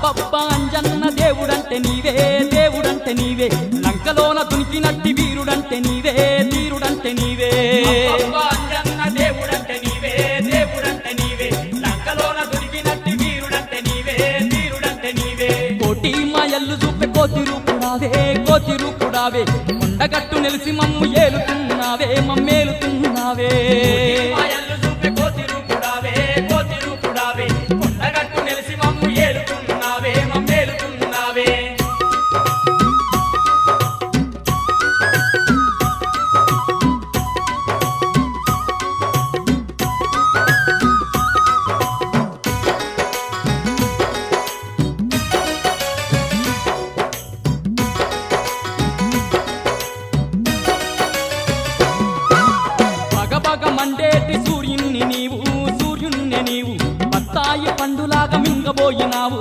అబ్బబ్బా అంజన్న దేవుడంటే నీవే దేవుడంటే నీవే లంకలోన దునికినట్టి వీరుడంటే నీవే వీరుడంటే నీవే అబ్బబ్బా అంజన్న దేవుడంటే నీవే దేవుడంటే నీవే లంకలోన దునికినట్టి వీరుడంటే నీవే వీరుడంటే నీవే కోటి మాయల్లు చూపే కోతి రూపుడావే కొండగట్టు నిలిసి మమ్ము ఏలుతున్నావే మమ్మేలుతున్నావే మాయల్లు చూపే కోతి రూపుడావే కొండగట్టు నిలిసి మమ్ము ఏలుతున్నావే మమ్మేలుతున్నావే బగబగ మండేటి సూర్యుణ్ణి నీవు బత్తాయి పండులాగా మింగబోయినావు